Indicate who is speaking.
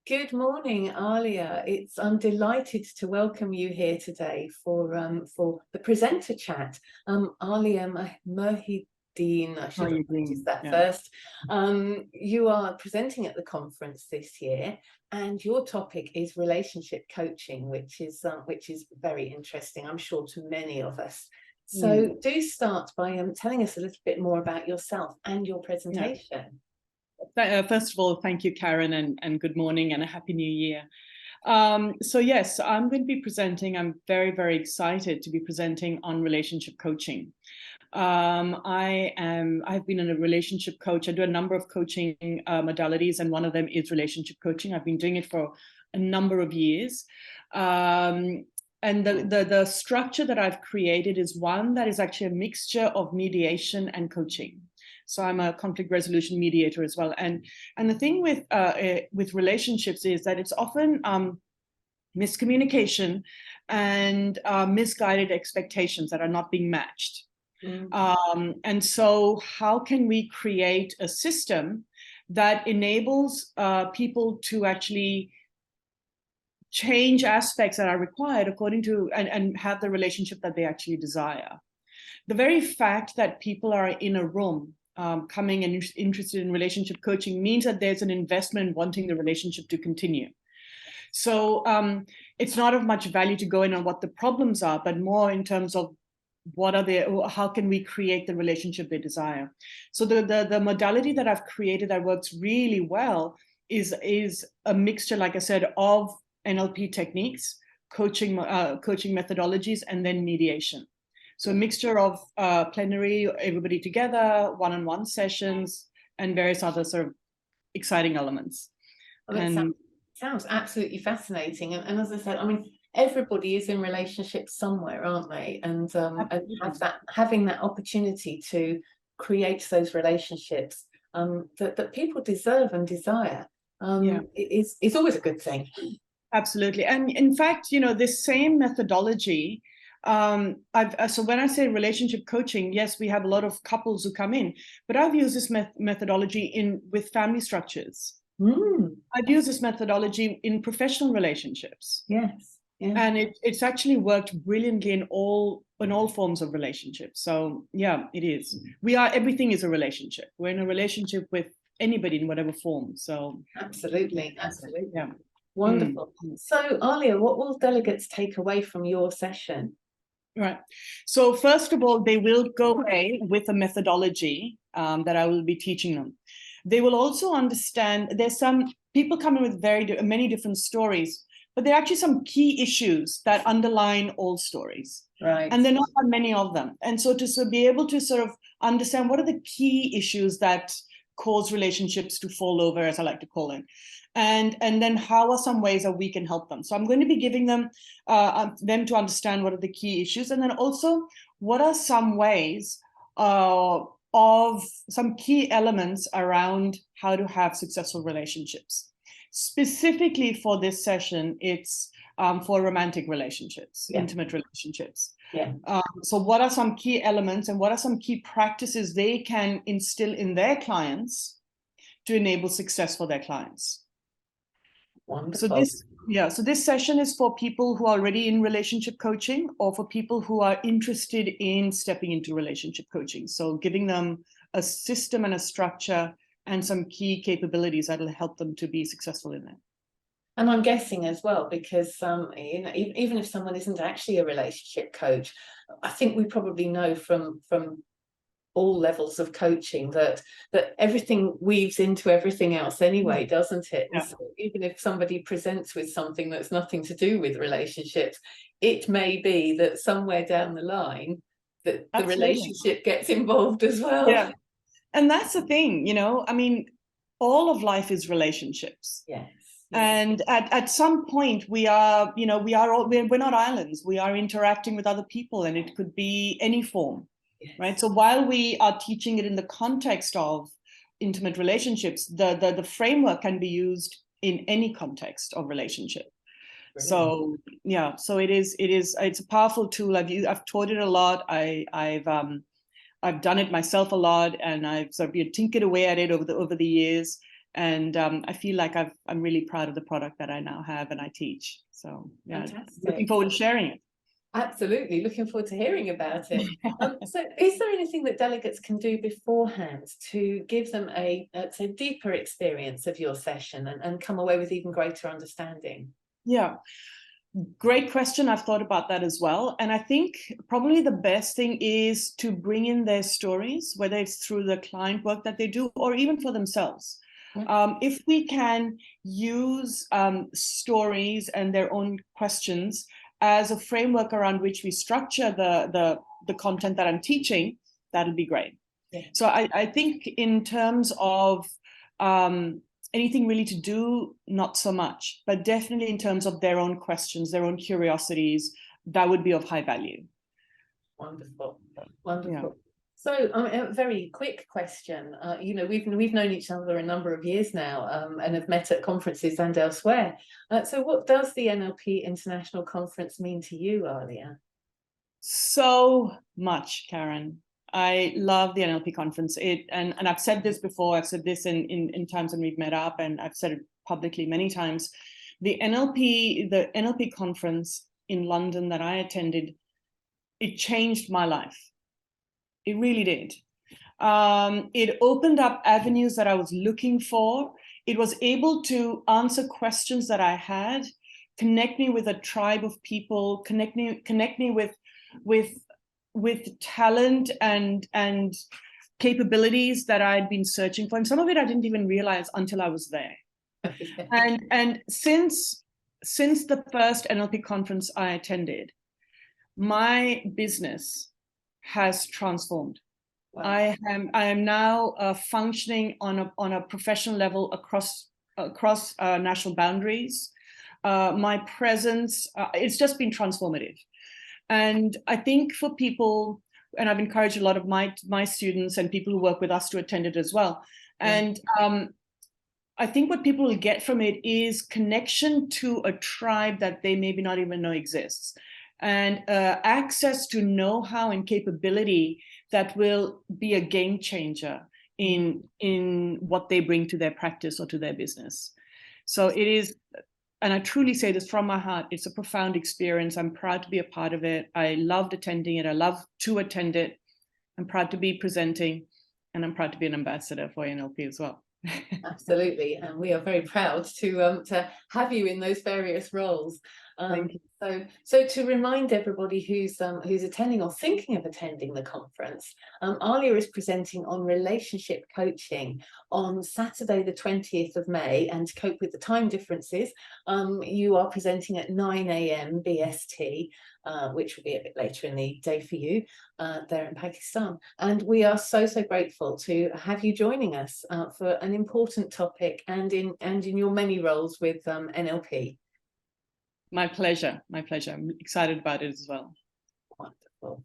Speaker 1: Good morning, Aliyah. I'm delighted to welcome you here today for the presenter chat. Aliyah Mohyeddin, I
Speaker 2: How
Speaker 1: should
Speaker 2: are
Speaker 1: have
Speaker 2: you
Speaker 1: practiced
Speaker 2: doing?
Speaker 1: that
Speaker 2: Yeah.
Speaker 1: first. You are presenting at the conference this year, and your topic is relationship coaching, which is very interesting, I'm sure, to many of us. So do start by telling us a little bit more about yourself and your
Speaker 2: Yeah.
Speaker 1: presentation.
Speaker 2: First of all, thank you, Karen, and good morning and a happy new year. So yes, I'm going to be presenting. I'm very, very excited to be presenting on relationship coaching. I've been a relationship coach. I do a number of coaching modalities, and one of them is relationship coaching. I've been doing it for a number of years. And the structure that I've created is one that is actually a mixture of mediation and coaching. So I'm a conflict resolution mediator as well. And the thing with relationships is that it's often miscommunication and misguided expectations that are not being matched. And so how can we create a system that enables people to actually change aspects that are required according to and have the relationship that they actually desire? The very fact that people are in a room coming and interested in relationship coaching means that there's an investment in wanting the relationship to continue. So it's not of much value to go in on what the problems are, but more in terms of how can we create the relationship they desire. So the modality that I've created that works really well is a mixture, like I said, of NLP techniques, coaching methodologies, and then mediation. So a mixture of plenary, everybody together, one-on-one sessions, and various other sort of exciting elements.
Speaker 1: Well, sounds absolutely fascinating. And as I said, I mean, everybody is in relationships somewhere, aren't they? And having that opportunity to create those relationships that people deserve and desire is always a good thing.
Speaker 2: Absolutely. And in fact, this same methodology, so when I say relationship coaching, yes, we have a lot of couples who come in, but I've used this methodology with family structures. I've used this methodology in professional relationships.
Speaker 1: Yes. Yeah.
Speaker 2: And it's actually worked brilliantly in all forms of relationships. So yeah, it is. Everything is a relationship. We're in a relationship with anybody in whatever form. So
Speaker 1: absolutely.
Speaker 2: Yeah.
Speaker 1: Wonderful. So Aliyah, what will delegates take away from your session?
Speaker 2: Right. So first of all, they will go away with a methodology that I will be teaching them. They will also understand there's some people coming with many different stories, but there are actually some key issues that underline all stories.
Speaker 1: Right.
Speaker 2: And there are not that many of them. And so to be able to sort of understand what are the key issues that cause relationships to fall over, as I like to call it. And then how are some ways that we can help them? So I'm going to be giving them to understand what are the key issues, and then also what are some ways of some key elements around how to have successful relationships. Specifically for this session, it's for romantic relationships, intimate relationships.
Speaker 1: Yeah.
Speaker 2: So what are some key elements and what are some key practices they can instill in their clients to enable success for their clients?
Speaker 1: Wonderful.
Speaker 2: So this session is for people who are already in relationship coaching or for people who are interested in stepping into relationship coaching. So giving them a system and a structure and some key capabilities that will help them to be successful in that.
Speaker 1: And I'm guessing as well, because even if someone isn't actually a relationship coach, I think we probably know from all levels of coaching that everything weaves into everything else anyway, doesn't it? And so even if somebody presents with something that's nothing to do with relationships, it may be that somewhere down the line that the relationship gets involved as well.
Speaker 2: Yeah. And that's the thing, I mean, all of life is relationships.
Speaker 1: Yes.
Speaker 2: And at some point we're not islands. We are interacting with other people, and it could be any form. Yes. Right. So while we are teaching it in the context of intimate relationships, the framework can be used in any context of relationship. Brilliant. So yeah, so it's a powerful tool. I've taught it a lot. I've done it myself a lot, and I've sort of tinkered away at it over the years. And I feel like I'm really proud of the product that I now have and I teach. So yeah,
Speaker 1: Fantastic.
Speaker 2: looking forward to sharing it.
Speaker 1: Absolutely, looking forward to hearing about it. So is there anything that delegates can do beforehand to give them a deeper experience of your session and come away with even greater understanding?
Speaker 2: Yeah, great question. I've thought about that as well. And I think probably the best thing is to bring in their stories, whether it's through the client work that they do or even for themselves. If we can use stories and their own questions as a framework around which we structure the content that I'm teaching, that'll be great. Yeah. So I think in terms of anything really to do, not so much, but definitely in terms of their own questions, their own curiosities, that would be of high value.
Speaker 1: Wonderful, wonderful. Yeah. So a very quick question. You know, we've known each other a number of years now and have met at conferences and elsewhere. So what does the NLP International Conference mean to you, Aliyah?
Speaker 2: So much, Karen. I love the NLP conference. And I've said this before, I've said this in times when we've met up, and I've said it publicly many times. The NLP conference in London that I attended, it changed my life. It really did. It opened up avenues that I was looking for. It was able to answer questions that I had, connect me with a tribe of people, connect me with talent and capabilities that I'd been searching for. And some of it I didn't even realize until I was there. And since the first NLP conference I attended, my business has transformed. Wow. I am now functioning on a professional level across national boundaries. My presence, it's just been transformative. And I think for people, and I've encouraged a lot of my students and people who work with us to attend it as well. And I think what people will get from it is connection to a tribe that they maybe not even know exists, and access to know-how and capability that will be a game changer in what they bring to their practice or to their business. So it is, and I truly say this from my heart, it's a profound experience. I'm proud to be a part of it. I loved attending it. I love to attend it. I'm proud to be presenting, and I'm proud to be an ambassador for NLP as well.
Speaker 1: Absolutely, and we are very proud to have you in those various roles.
Speaker 2: Thank you.
Speaker 1: So to remind everybody who's attending or thinking of attending the conference, Aliyah is presenting on relationship coaching on Saturday the 20th of May, and to cope with the time differences, you are presenting at 9 a.m. BST, which will be a bit later in the day for you there in Pakistan. And we are so grateful to have you joining us for an important topic and in your many roles with NLP. My pleasure. I'm excited about it as well. Wonderful.